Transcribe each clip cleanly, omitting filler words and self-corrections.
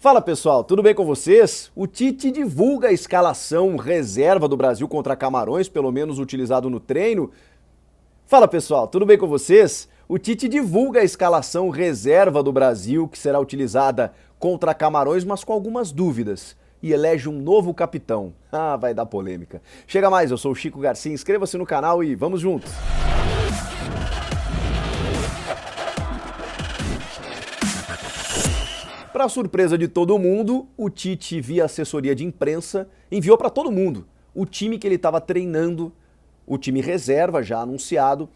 Fala pessoal, tudo bem com vocês? O Tite divulga a escalação reserva do Brasil contra Camarões, pelo menos utilizado no treino. Fala pessoal, tudo bem com vocês? O Tite divulga a escalação reserva do Brasil, que será utilizada contra Camarões, mas com algumas dúvidas. E elege um novo capitão. Ah, vai dar polêmica. Chega mais, eu sou o Chico Garcia, inscreva-se no canal e vamos juntos! Para surpresa de todo mundo, o Tite, via assessoria de imprensa, enviou para todo mundo o time que ele estava treinando, o time reserva já anunciado,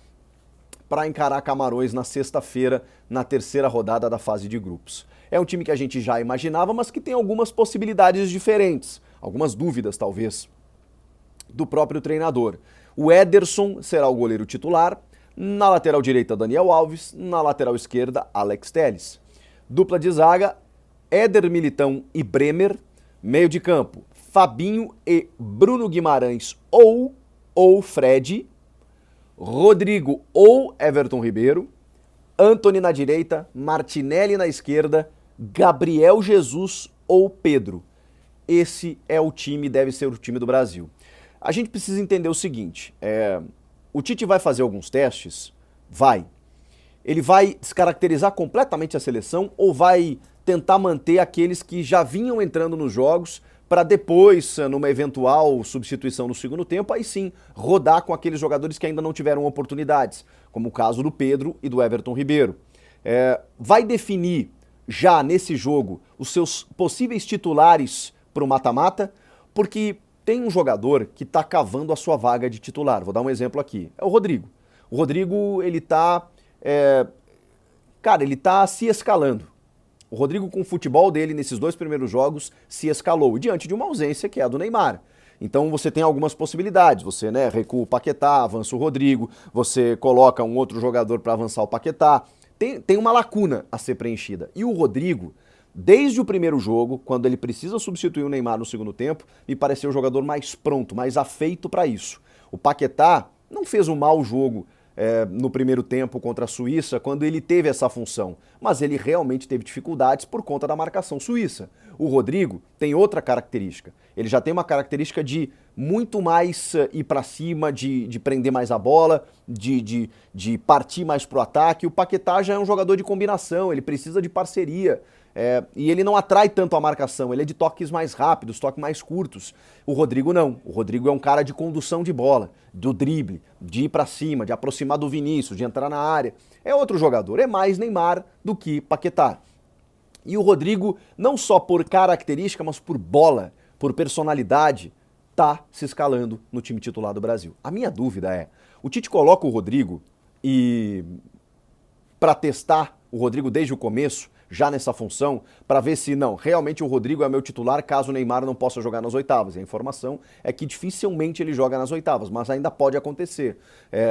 para encarar Camarões na sexta-feira, na terceira rodada da fase de grupos. É um time que a gente já imaginava, mas que tem algumas possibilidades diferentes, algumas dúvidas talvez, do próprio treinador. O Ederson será o goleiro titular, na lateral direita Daniel Alves, na lateral esquerda Alex Telles. Dupla de zaga, Éder Militão e Bremer. Meio de campo, Fabinho e Bruno Guimarães ou Fred. Rodrigo ou Everton Ribeiro. Antony na direita, Martinelli na esquerda, Gabriel Jesus ou Pedro. Esse é o time, deve ser o time do Brasil. A gente precisa entender o seguinte, o Tite vai fazer alguns testes? Vai. Ele vai descaracterizar completamente a seleção ou vai tentar manter aqueles que já vinham entrando nos jogos para depois, numa eventual substituição no segundo tempo, aí sim, rodar com aqueles jogadores que ainda não tiveram oportunidades, como o caso do Pedro e do Everton Ribeiro. Vai definir já nesse jogo os seus possíveis titulares para o mata-mata, porque tem um jogador que está cavando a sua vaga de titular. Vou dar um exemplo aqui, é o Rodrigo. O Rodrigo, ele tá se escalando. O Rodrigo, com o futebol dele nesses dois primeiros jogos, se escalou, diante de uma ausência que é a do Neymar. Então você tem algumas possibilidades, você recua o Paquetá, avança o Rodrigo, você coloca um outro jogador para avançar o Paquetá. Tem uma lacuna a ser preenchida. E o Rodrigo, desde o primeiro jogo, quando ele precisa substituir o Neymar no segundo tempo, me pareceu o jogador mais pronto, mais afeito para isso. O Paquetá não fez um mau jogo no primeiro tempo contra a Suíça, quando ele teve essa função, mas ele realmente teve dificuldades por conta da marcação suíça. O Rodrigo tem outra característica, ele já tem uma característica de muito mais ir para cima, de prender mais a bola, de partir mais pro ataque. O Paquetá já é um jogador de combinação, ele precisa de parceria, e ele não atrai tanto a marcação, ele é de toques mais rápidos, toques mais curtos. O Rodrigo não, o Rodrigo é um cara de condução de bola, do drible, de ir pra cima, de aproximar do Vinícius, de entrar na área. É outro jogador, é mais Neymar do que Paquetá. E o Rodrigo, não só por característica, mas por bola, por personalidade, tá se escalando no time titular do Brasil. A minha dúvida é, o Tite coloca o Rodrigo para testar o Rodrigo desde o começo, já nessa função, para ver se realmente o Rodrigo é meu titular caso o Neymar não possa jogar nas oitavas. E a informação é que dificilmente ele joga nas oitavas, mas ainda pode acontecer.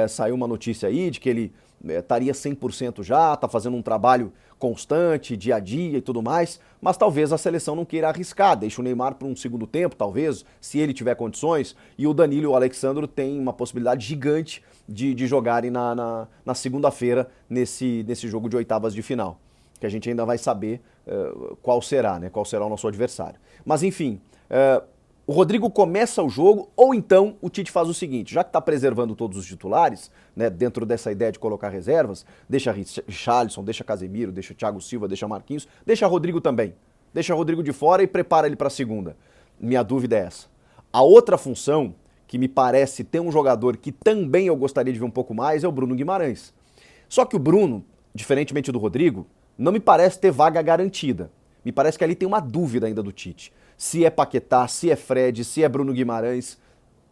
Saiu uma notícia aí de que ele estaria 100% já, está fazendo um trabalho constante, dia a dia e tudo mais, mas talvez a seleção não queira arriscar, deixa o Neymar para um segundo tempo, talvez, se ele tiver condições, e o Danilo e o Alexandro têm uma possibilidade gigante de jogarem na segunda-feira nesse jogo de oitavas de final, que a gente ainda vai saber qual será o nosso adversário. Mas enfim, o Rodrigo começa o jogo, ou então o Tite faz o seguinte, já que está preservando todos os titulares, dentro dessa ideia de colocar reservas, deixa Richarlison, deixa Casemiro, deixa Thiago Silva, deixa Marquinhos, deixa Rodrigo também. Deixa Rodrigo de fora e prepara ele para a segunda. Minha dúvida é essa. A outra função, que me parece ter um jogador que também eu gostaria de ver um pouco mais, é o Bruno Guimarães. Só que o Bruno, diferentemente do Rodrigo, não me parece ter vaga garantida. Me parece que ali tem uma dúvida ainda do Tite. Se é Paquetá, se é Fred, se é Bruno Guimarães.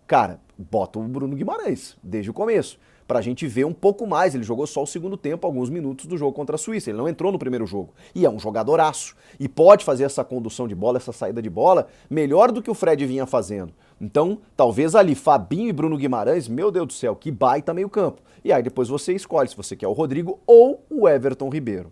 Cara, bota o Bruno Guimarães desde o começo, pra gente ver um pouco mais. Ele jogou só o segundo tempo, alguns minutos do jogo contra a Suíça. Ele não entrou no primeiro jogo. E é um jogadoraço. E pode fazer essa condução de bola, essa saída de bola, melhor do que o Fred vinha fazendo. Então, talvez ali, Fabinho e Bruno Guimarães, meu Deus do céu, que baita meio campo. E aí depois você escolhe se você quer o Rodrigo ou o Everton Ribeiro.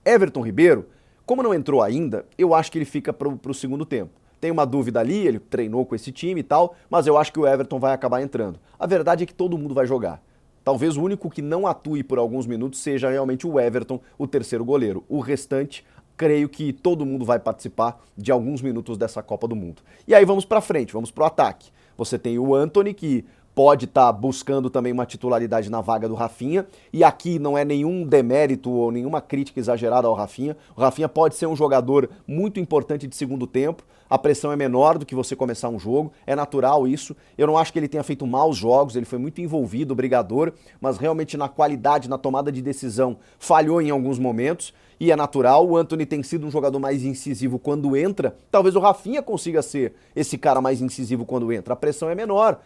Everton Ribeiro, como não entrou ainda, eu acho que ele fica pro segundo tempo. Tem uma dúvida ali, ele treinou com esse time e tal, mas eu acho que o Everton vai acabar entrando. A verdade é que todo mundo vai jogar. Talvez o único que não atue por alguns minutos seja realmente o Everton, o terceiro goleiro. O restante, creio que todo mundo vai participar de alguns minutos dessa Copa do Mundo. E aí vamos para frente, vamos para o ataque. Você tem o Antony, que pode estar buscando também uma titularidade na vaga do Rafinha, e aqui não é nenhum demérito ou nenhuma crítica exagerada ao Rafinha. O Rafinha pode ser um jogador muito importante de segundo tempo, a pressão é menor do que você começar um jogo, é natural isso. Eu não acho que ele tenha feito maus jogos, ele foi muito envolvido, brigador, mas realmente na qualidade, na tomada de decisão, falhou em alguns momentos, e é natural. O Antony tem sido um jogador mais incisivo quando entra, talvez o Rafinha consiga ser esse cara mais incisivo quando entra, a pressão é menor.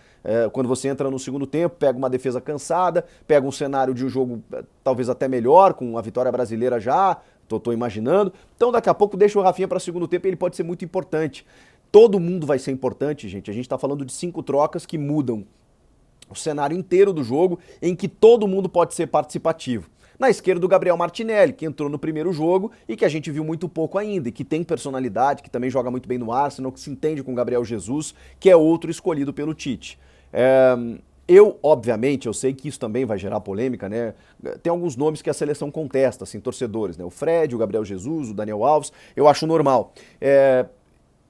Quando você entra no segundo tempo, pega uma defesa cansada, pega um cenário de um jogo talvez até melhor, com a vitória brasileira já, tô imaginando. Então daqui a pouco deixa o Rafinha para o segundo tempo e ele pode ser muito importante. Todo mundo vai ser importante, gente. A gente tá falando de 5 trocas que mudam o cenário inteiro do jogo, em que todo mundo pode ser participativo. Na esquerda, o Gabriel Martinelli, que entrou no primeiro jogo e que a gente viu muito pouco ainda, e que tem personalidade, que também joga muito bem no Arsenal, que se entende com o Gabriel Jesus, que é outro escolhido pelo Tite. Obviamente, eu sei que isso também vai gerar polêmica, né? Tem alguns nomes que a seleção contesta, assim, torcedores, né? O Fred, o Gabriel Jesus, o Daniel Alves, eu acho normal.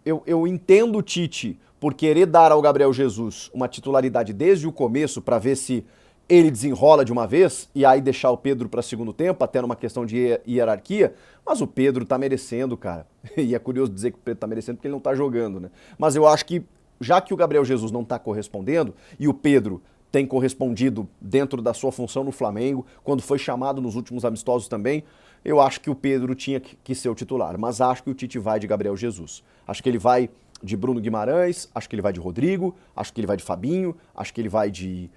Eu entendo o Tite por querer dar ao Gabriel Jesus uma titularidade desde o começo para ver se ele desenrola de uma vez e aí deixar o Pedro para segundo tempo, até numa questão de hierarquia, mas o Pedro tá merecendo, cara. E é curioso dizer que o Pedro tá merecendo porque ele não tá jogando, né? Mas eu acho que, já que o Gabriel Jesus não tá correspondendo e o Pedro tem correspondido dentro da sua função no Flamengo, quando foi chamado nos últimos amistosos também, eu acho que o Pedro tinha que ser o titular, mas acho que o Tite vai de Gabriel Jesus. Acho que ele vai de Bruno Guimarães, acho que ele vai de Rodrigo, acho que ele vai de Fabinho, acho que ele vai de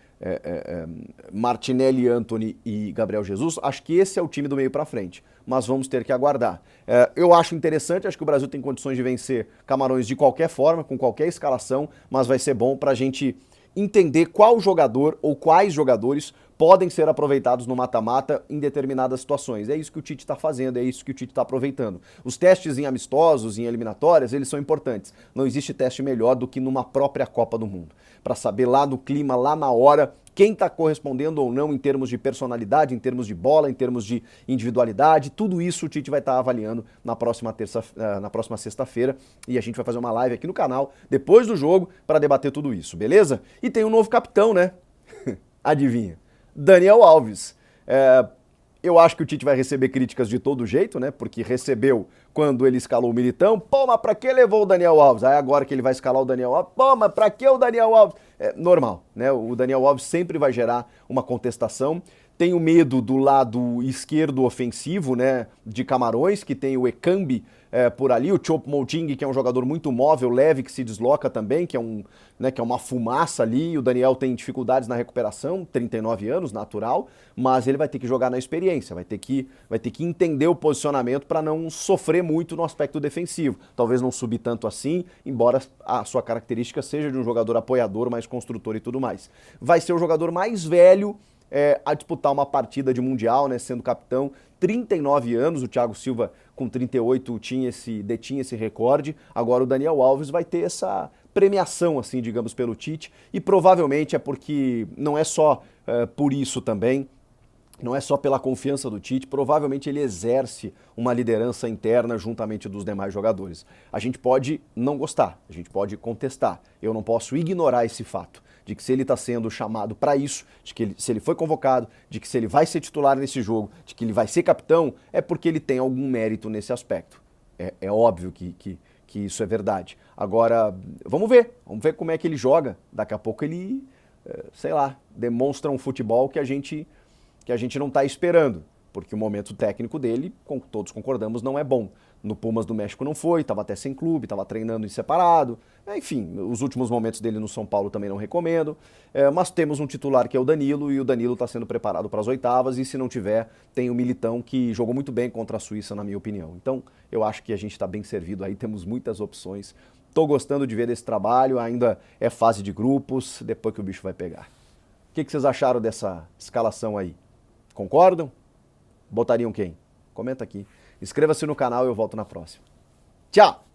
Martinelli, Antony e Gabriel Jesus. Acho que esse é o time do meio pra frente, mas vamos ter que aguardar. Eu acho interessante, acho que o Brasil tem condições de vencer Camarões de qualquer forma, com qualquer escalação, mas vai ser bom pra gente entender qual jogador ou quais jogadores podem ser aproveitados no mata-mata em determinadas situações. É isso que o Tite está fazendo, é isso que o Tite está aproveitando. Os testes em amistosos, em eliminatórias, eles são importantes. Não existe teste melhor do que numa própria Copa do Mundo. Para saber lá no clima, lá na hora, quem está correspondendo ou não em termos de personalidade, em termos de bola, em termos de individualidade, tudo isso o Tite vai estar avaliando na próxima sexta-feira, e a gente vai fazer uma live aqui no canal depois do jogo para debater tudo isso, beleza? E tem um novo capitão, né? Adivinha? Daniel Alves. Eu acho que o Tite vai receber críticas de todo jeito, né? Porque recebeu quando ele escalou o Militão. Pô, mas pra que levou o Daniel Alves? Aí agora que ele vai escalar o Daniel Alves, pô, mas pra que o Daniel Alves? É normal, né? O Daniel Alves sempre vai gerar uma contestação. Tenho medo do lado esquerdo ofensivo, né, de Camarões, que tem o Ekambi por ali, o Choupo-Moting, que é um jogador muito móvel, leve, que se desloca também, que é uma fumaça ali. O Daniel tem dificuldades na recuperação, 39 anos, natural, mas ele vai ter que jogar na experiência, vai ter que entender o posicionamento para não sofrer muito no aspecto defensivo. Talvez não subir tanto assim, embora a sua característica seja de um jogador apoiador, mais construtor e tudo mais. Vai ser o jogador mais velho a disputar uma partida de Mundial, né, sendo capitão, 39 anos, o Thiago Silva com 38 detinha esse recorde. Agora o Daniel Alves vai ter essa premiação, assim, digamos, pelo Tite, e provavelmente é porque não é só por isso também, não é só pela confiança do Tite, provavelmente ele exerce uma liderança interna juntamente dos demais jogadores. A gente pode não gostar, a gente pode contestar, eu não posso ignorar esse fato de que se ele está sendo chamado para isso, de que se ele foi convocado, de que se ele vai ser titular nesse jogo, de que ele vai ser capitão, é porque ele tem algum mérito nesse aspecto. É óbvio que isso é verdade. Agora, vamos ver como é que ele joga. Daqui a pouco ele, sei lá, demonstra um futebol que a gente não está esperando, porque o momento técnico dele, todos concordamos, não é bom. No Pumas do México não foi, estava até sem clube, estava treinando em separado. Enfim, os últimos momentos dele no São Paulo também não recomendo. Mas temos um titular que é o Danilo, e o Danilo está sendo preparado para as oitavas, e se não tiver, tem o Militão, que jogou muito bem contra a Suíça, na minha opinião. Então, eu acho que a gente está bem servido aí, temos muitas opções. Estou gostando de ver esse trabalho, ainda é fase de grupos, depois que o bicho vai pegar. O que vocês acharam dessa escalação aí? Concordam? Botariam quem? Comenta aqui. Inscreva-se no canal e eu volto na próxima. Tchau!